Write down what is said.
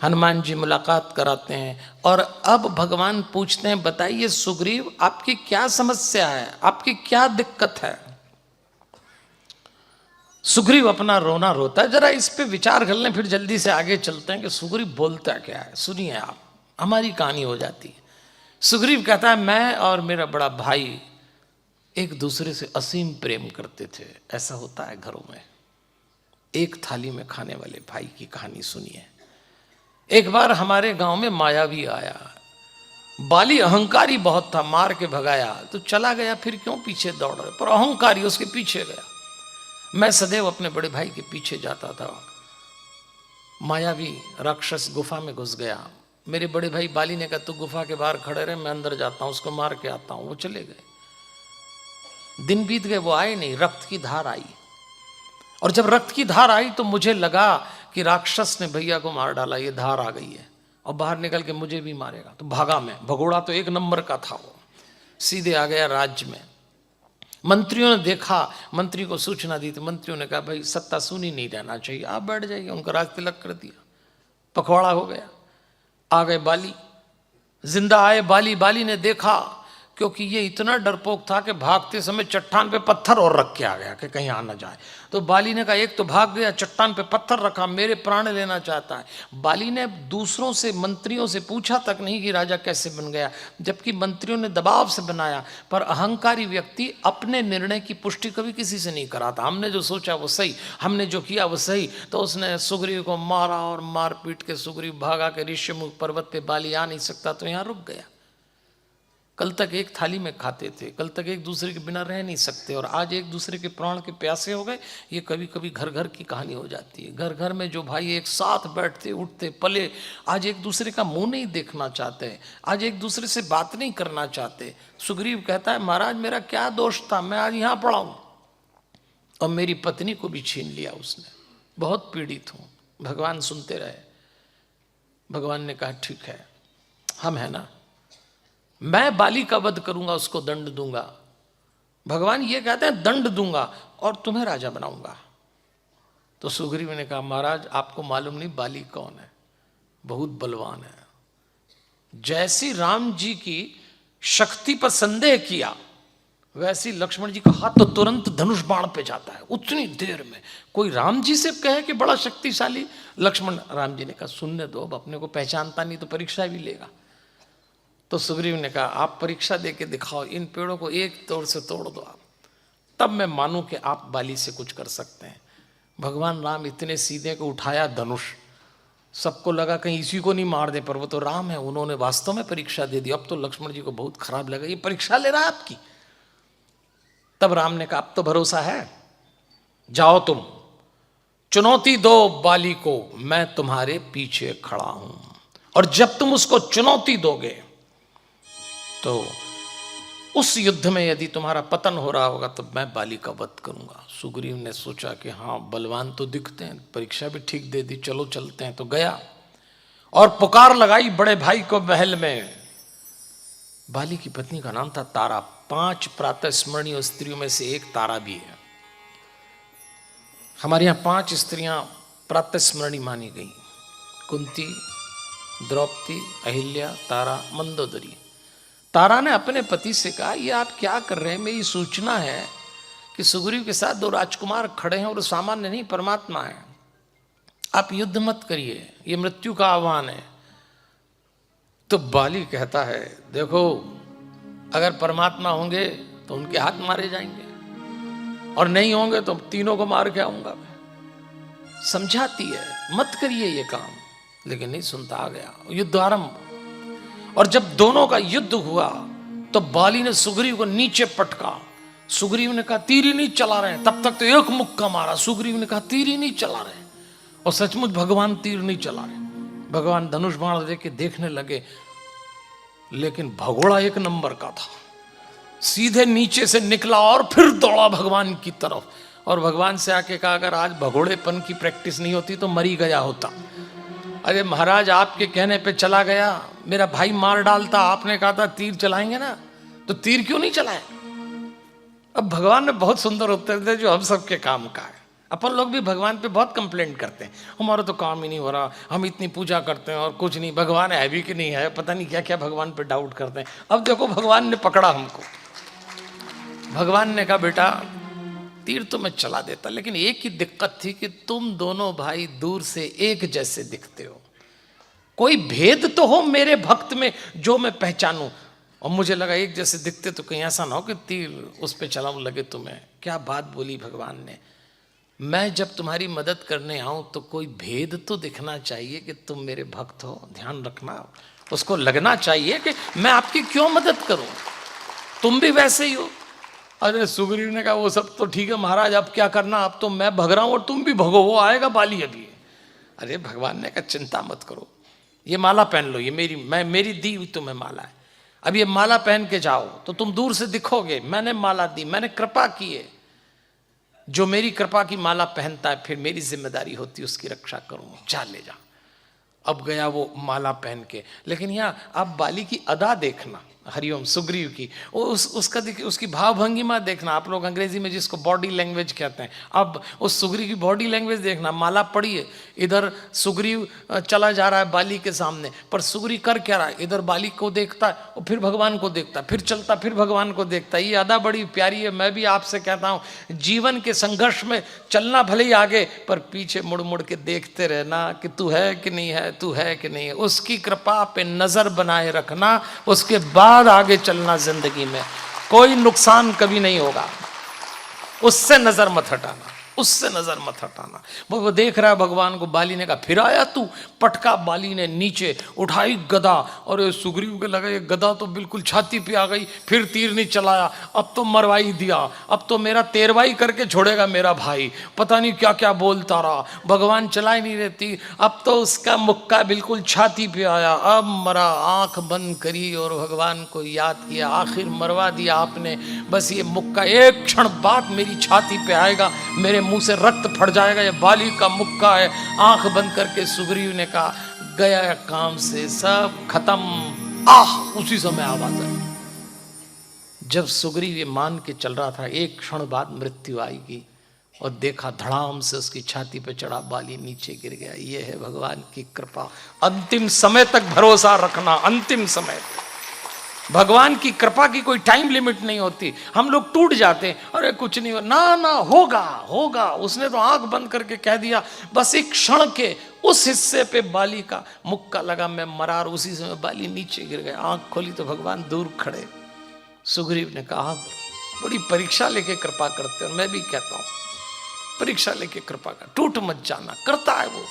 हनुमान जी मुलाकात कराते हैं और अब भगवान पूछते हैं, बताइए सुग्रीव आपकी क्या समस्या है, आपकी क्या दिक्कत है। सुग्रीव अपना रोना रोता है। जरा इस पे विचार कर लें, फिर जल्दी से आगे चलते हैं कि सुग्रीव बोलता क्या है। सुनिए आप, हमारी कहानी हो जाती है। सुग्रीव कहता है, मैं और मेरा बड़ा भाई एक दूसरे से असीम प्रेम करते थे। ऐसा होता है घरों में, एक थाली में खाने वाले भाई की कहानी सुनिए। एक बार हमारे गांव में मायावी आया। बाली अहंकारी बहुत था, मार के भगाया तो चला गया, फिर क्यों पीछे दौड़ रहे, पर अहंकारी उसके पीछे गया। मैं सदैव अपने बड़े भाई के पीछे जाता था। मायावी राक्षस गुफा में घुस गया। मेरे बड़े भाई बाली ने कहा, तू गुफा के बाहर खड़े रहे, मैं अंदर जाता हूं, उसको मार के आता हूं। वो चले गए। दिन बीत गए, वो आए नहीं। रक्त की धार आई, और जब रक्त की धार आई तो मुझे लगा कि राक्षस ने भैया को मार डाला, ये धार आ गई है और बाहर निकल के मुझे भी मारेगा। तो भागा मैं। भगोड़ा तो एक नंबर का था, वो सीधे आ गया राज्य में। मंत्रियों ने देखा, मंत्री को सूचना दी तो मंत्रियों ने कहा, भाई सत्ता सुनी नहीं रहना चाहिए, आप बैठ जाइए। उनका राज तिलक कर दिया, पखवाड़ा हो गया। आ गए बाली, जिंदा आए बाली। बाली ने देखा, क्योंकि ये इतना डरपोक था कि भागते समय चट्टान पे पत्थर और रख के आ गया कि कहीं आ ना जाए। तो बाली ने कहा, एक तो भाग गया, चट्टान पे पत्थर रखा, मेरे प्राण लेना चाहता है। बाली ने दूसरों से, मंत्रियों से पूछा तक नहीं कि राजा कैसे बन गया, जबकि मंत्रियों ने दबाव से बनाया। पर अहंकारी व्यक्ति अपने निर्णय की पुष्टि कभी किसी से नहीं कराता। हमने जो सोचा वो सही, हमने जो किया वो सही। तो उसने सुग्रीव को मारा और मार पीट के सुग्रीव भागा के ऋष्यमुख पर्वत पे। बाली आ नहीं सकता तो यहाँ रुक गया। कल तक एक थाली में खाते थे, कल तक एक दूसरे के बिना रह नहीं सकते, और आज एक दूसरे के प्राण के प्यासे हो गए। ये कभी कभी घर घर की कहानी हो जाती है। घर घर में जो भाई एक साथ बैठते उठते पले, आज एक दूसरे का मुंह नहीं देखना चाहते, आज एक दूसरे से बात नहीं करना चाहते। सुग्रीव कहता है, महाराज मेरा क्या दोष था, मैं आज यहाँ पड़ा हूँ और मेरी पत्नी को भी छीन लिया उसने, बहुत पीड़ित हूँ। भगवान सुनते रहे। भगवान ने कहा, ठीक है, हम है ना, मैं बाली का वध करूंगा, उसको दंड दूंगा। भगवान ये कहते हैं, दंड दूंगा और तुम्हें राजा बनाऊंगा। तो सुग्रीव ने कहा, महाराज आपको मालूम नहीं बाली कौन है, बहुत बलवान है। जैसी राम जी की शक्ति पर संदेह किया, वैसी लक्ष्मण जी का हाथ तो तुरंत धनुष बाण पे जाता है उतनी देर में। कोई राम जी से कहे कि बड़ा शक्तिशाली लक्ष्मण, राम जी ने कहा, सुनने दो, अब अपने को पहचानता नहीं तो परीक्षा भी लेगा। तो सुग्रीव ने कहा, आप परीक्षा दे के दिखाओ, इन पेड़ों को एक तोड़ से तोड़ दो आप, तब मैं मानूं कि आप बाली से कुछ कर सकते हैं। भगवान राम इतने सीधे को उठाया धनुष, सबको लगा कहीं इसी को नहीं मार दे, पर वो तो राम है, उन्होंने वास्तव में परीक्षा दे दी। अब तो लक्ष्मण जी को बहुत खराब लगा, ये परीक्षा ले रहा है आपकी। तब राम ने कहा, अब तो भरोसा है, जाओ तुम, चुनौती दो बाली को, मैं तुम्हारे पीछे खड़ा हूं, और जब तुम उसको चुनौती दोगे तो उस युद्ध में यदि तुम्हारा पतन हो रहा होगा तो मैं बाली का वध करूंगा। सुग्रीव ने सोचा कि हाँ, बलवान तो दिखते हैं, परीक्षा भी ठीक दे दी, चलो चलते हैं। तो गया और पुकार लगाई बड़े भाई को महल में। बाली की पत्नी का नाम था तारा। 5 प्रातः स्मरणीय स्त्रियों में से एक तारा भी है। हमारे यहाँ 5 स्त्रियां प्रातः स्मरणी मानी गई, कुंती, द्रौपदी, अहिल्या, तारा, मंदोदरी। तारा ने अपने पति से कहा, ये आप क्या कर रहे हैं, मेरी सूचना है कि सुग्रीव के साथ 2 राजकुमार खड़े हैं और सामान्य नहीं, परमात्मा है, आप युद्ध मत करिए, ये मृत्यु का आह्वान है। तो बाली कहता है, देखो अगर परमात्मा होंगे तो उनके हाथ मारे जाएंगे, और नहीं होंगे तो तीनों को मार के आऊंगा मैं। समझाती है, मत करिए ये काम, लेकिन नहीं सुनता। आ गया युद्ध आरंभ, और जब दोनों का युद्ध हुआ तो बाली ने सुग्रीव को नीचे पटका। सुग्रीव ने कहा, तीर ही नहीं चला रहे। तब तक तो एक मुक्का मारा। सुग्रीव ने कहा, तीर ही नहीं चला रहे, और सचमुच भगवान तीर नहीं चला रहे। भगवान धनुष बाण दे के देखने लगे, लेकिन भगोड़ा एक नंबर का था, सीधे नीचे से निकला और फिर दौड़ा भगवान की तरफ, और भगवान से आके कहा, अगर आज भगोड़ेपन की प्रैक्टिस नहीं होती तो मरी गया होता। अरे महाराज, आपके कहने पे चला गया, मेरा भाई मार डालता, आपने कहा था तीर चलाएंगे ना, तो तीर क्यों नहीं चलाए। अब भगवान ने बहुत सुंदर उत्तर दिया जो हम सबके काम का है। अपन लोग भी भगवान पे बहुत कंप्लेंट करते हैं, हमारा तो काम ही नहीं हो रहा, हम इतनी पूजा करते हैं और कुछ नहीं, भगवान है भी कि नहीं है, पता नहीं क्या क्या भगवान पे डाउट करते हैं। अब देखो भगवान ने पकड़ा हमको, भगवान ने कहा बेटा तीर तो मैं चला देता, लेकिन एक ही दिक्कत थी कि तुम दोनों भाई दूर से एक जैसे दिखते हो, कोई भेद तो हो मेरे भक्त में जो मैं पहचानूं। और मुझे लगा एक जैसे दिखते तो कहीं ऐसा ना हो कि तीर उस पे चलाऊं लगे तुम्हें। क्या बात बोली भगवान ने, मैं जब तुम्हारी मदद करने आऊं तो कोई भेद तो दिखना चाहिए कि तुम मेरे भक्त हो, ध्यान रखना, उसको लगना चाहिए कि मैं आपकी क्यों मदद करूं, तुम भी वैसे ही हो। अरे सुग्रीव ने कहा वो सब तो ठीक है महाराज, अब क्या करना, अब तो मैं भग रहा हूं और तुम भी भगो, वो आएगा बाली अभी। अरे भगवान ने कहा चिंता मत करो, ये माला पहन लो, ये मेरी दी हुई तुम्हें माला है, अब ये माला पहन के जाओ तो तुम दूर से दिखोगे, मैंने माला दी, मैंने कृपा की है, जो मेरी कृपा की माला पहनता है फिर मेरी जिम्मेदारी होती है उसकी रक्षा करूं, जा ले जा। अब गया वो माला पहन के, लेकिन यहाँ आप बाली की अदा देखना, हरिओम सुग्रीव की, उसका देखिए, उसकी भावभंगिमा देखना, आप लोग अंग्रेजी में जिसको बॉडी लैंग्वेज कहते हैं, अब उस सुग्रीव की बॉडी लैंग्वेज देखना। माला पड़ी है, इधर सुग्रीव चला जा रहा है बाली के सामने, पर सुग्रीव कर क्या रहा है, इधर बाली को देखता है और फिर भगवान को देखता है, फिर चलता फिर भगवान को देखता है। ये अदा बड़ी प्यारी है। मैं भी आपसे कहता हूँ जीवन के संघर्ष में चलना भले ही आगे, पर पीछे मुड़ मुड़ के देखते रहना कि तू है कि नहीं है, तू है कि नहीं है, उसकी कृपा पे नजर बनाए रखना, उसके बाद आगे चलना। जिंदगी में कोई नुकसान कभी नहीं होगा, उससे नजर मत हटाना, उससे नजर मत हटाना। वो देख रहा है भगवान को, बाली ने कहा फिर आया तू, पटका बाली ने नीचे, उठाई गदा, और सुग्रीव को लगा ये गदा तो बिल्कुल छाती पे आ गई, फिर तीर नहीं चलाया, अब तो मरवाई दिया, अब तो मेरा तेरवाई करके छोड़ेगा मेरा भाई, पता नहीं क्या क्या बोलता रहा, भगवान चला ही नहीं रहती। अब तो उसका मुक्का बिल्कुल छाती पे आया, अब मरा, आंख बंद करी और भगवान को याद किया, आखिर मरवा दिया आपने, बस ये मुक्का एक क्षण बाद मेरी छाती पे आएगा, मेरे मुंह से रक्त फट जाएगा, ये बाली का मुक्का है। आंख बंद करके सुग्रीव ने कहा गया काम से सब खत्म। आह, उसी समय आवाज आई। जब सुग्रीव ये मान के चल रहा था एक क्षण बाद मृत्यु आएगी, और देखा धड़ाम से उसकी छाती पे चढ़ा बाली नीचे गिर गया। ये है भगवान की कृपा, अंतिम समय तक भरोसा रखना, अंतिम समय तक। भगवान की कृपा की कोई टाइम लिमिट नहीं होती। हम लोग टूट जाते हैं, अरे कुछ नहीं हो, ना ना होगा होगा, उसने तो आंख बंद करके कह दिया, बस एक क्षण के उस हिस्से पे बाली का मुक्का लगा, मैं मरा, और उसी समय बाली नीचे गिर गया। आंख खोली तो भगवान दूर खड़े। सुग्रीव ने कहा बड़ी परीक्षा लेके कृपा करते, और मैं भी कहता हूं परीक्षा लेके कृपा कर, टूट मत जाना, करता है वो।